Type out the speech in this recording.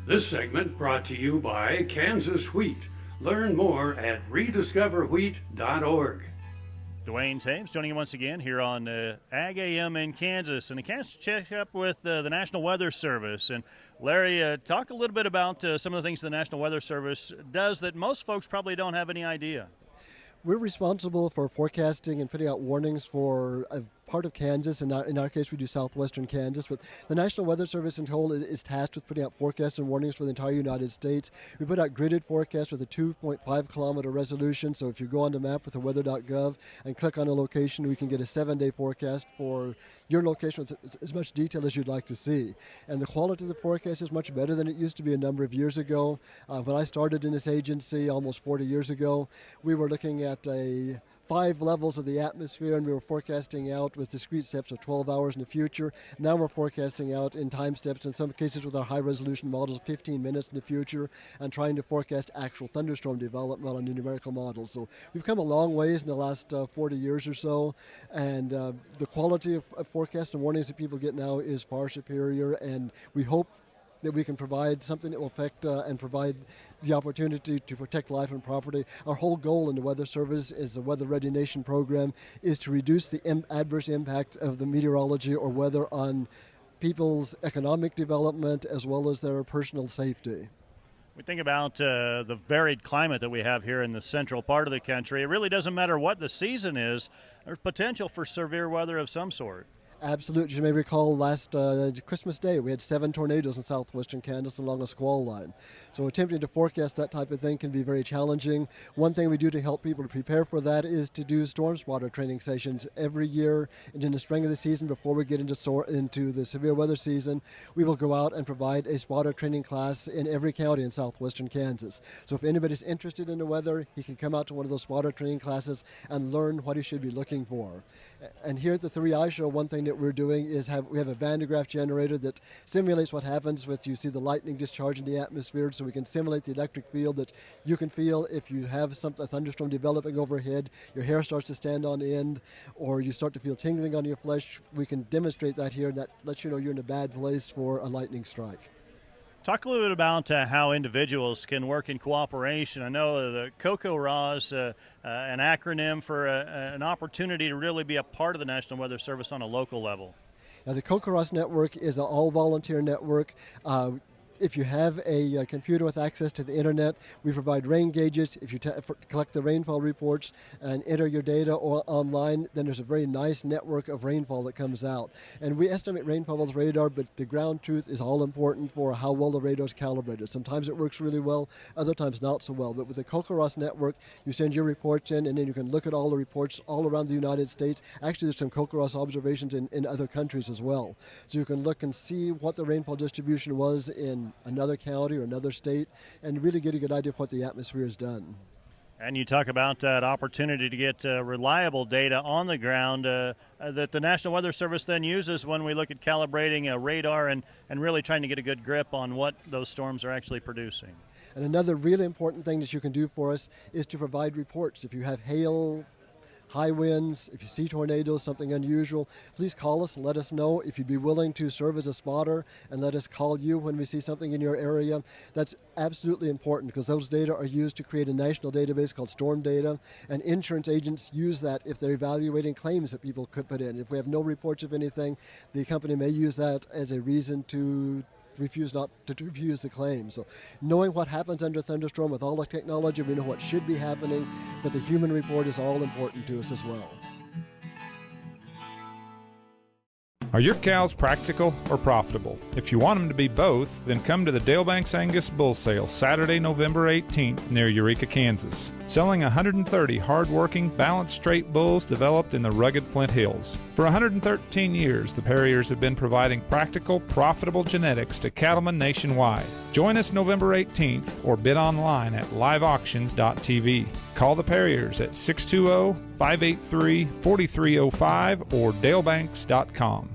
This segment brought to you by Kansas Wheat. Learn more at rediscoverwheat.org. Duane Toews joining you once again here on Ag AM in Kansas. And a chance to check up with the National Weather Service. And Larry, talk a little bit about some of the things the National Weather Service does that most folks probably don't have any idea. We're responsible for forecasting and putting out warnings for a part of Kansas. In our case, we do southwestern Kansas. But the National Weather Service in total is tasked with putting out forecasts and warnings for the entire United States. We put out gridded forecasts with a 2.5 kilometer resolution. So if you go on the map with the weather.gov and click on a location, we can get a 7-day forecast for your location with as much detail as you'd like to see. And the quality of the forecast is much better than it used to be a number of years ago. When I started in this agency almost 40 years ago, we were looking at 5 levels of the atmosphere, and we were forecasting out with discrete steps of 12 hours in the future. Now we're forecasting out in time steps, in some cases with our high-resolution models, 15 minutes in the future, and trying to forecast actual thunderstorm development on the numerical models. So we've come a long ways in the last 40 years or so, and the quality of forecast and warnings that people get now is far superior, and we hope that we can provide something that will affect and provide the opportunity to protect life and property. Our whole goal in the Weather Service is the Weather Ready Nation program is to reduce the adverse impact of the meteorology or weather on people's economic development as well as their personal safety. We think about the varied climate that we have here in the central part of the country. It really doesn't matter what the season is. There's potential for severe weather of some sort. Absolutely. You may recall last Christmas Day, we had 7 tornadoes in southwestern Kansas along a squall line. So attempting to forecast that type of thing can be very challenging. One thing we do to help people to prepare for that is to do storm spotter training sessions every year. And in the spring of the season, before we get into the severe weather season, we will go out and provide a spotter training class in every county in southwestern Kansas. So if anybody's interested in the weather, he can come out to one of those spotter training classes and learn what he should be looking for. And here at the 3i Show, one thing that we're doing is we have a Van de Graaff generator that simulates what happens with you see the lightning discharge in the atmosphere, so we can simulate the electric field that you can feel if you have a thunderstorm developing overhead, your hair starts to stand on end, or you start to feel tingling on your flesh. We can demonstrate that here, and that lets you know you're in a bad place for a lightning strike. Talk a little bit about how individuals can work in cooperation. I know the COCO-RA is an acronym for an opportunity to really be a part of the National Weather Service on a local level. Now, the COCO-RA network is an all-volunteer network. If you have a computer with access to the internet, we provide rain gauges. If you collect the rainfall reports and enter your data online, then there's a very nice network of rainfall that comes out. And we estimate rainfall with radar, but the ground truth is all important for how well the radar is calibrated. Sometimes it works really well, other times not so well. But with the COCO-RA network, you send your reports in, and then you can look at all the reports all around the United States. Actually, there's some COCO-RA observations in other countries as well. So you can look and see what the rainfall distribution was in another county or another state, and really get a good idea of what the atmosphere has done. And you talk about that opportunity to get reliable data on the ground that the National Weather Service then uses when we look at calibrating a radar and really trying to get a good grip on what those storms are actually producing. And another really important thing that you can do for us is to provide reports. If you have hail, high winds, if you see tornadoes, something unusual, please call us and let us know. If you'd be willing to serve as a spotter and let us call you when we see something in your area, that's absolutely important, because those data are used to create a national database called storm data, and insurance agents use that if they're evaluating claims that people could put in. If we have no reports of anything, the company may use that as a reason to refuse the claim. So knowing what happens under thunderstorm with all the technology, we know what should be happening, but the human report is all important to us as well. Are your cows practical or profitable? If you want them to be both, then come to the Dale Banks Angus Bull Sale Saturday, November 18th near Eureka, Kansas. Selling 130 hard-working, balanced straight bulls developed in the rugged Flint Hills. For 113 years, the Perriers have been providing practical, profitable genetics to cattlemen nationwide. Join us November 18th or bid online at liveauctions.tv. Call the Perriers at 620-583-4305 or dalebanks.com.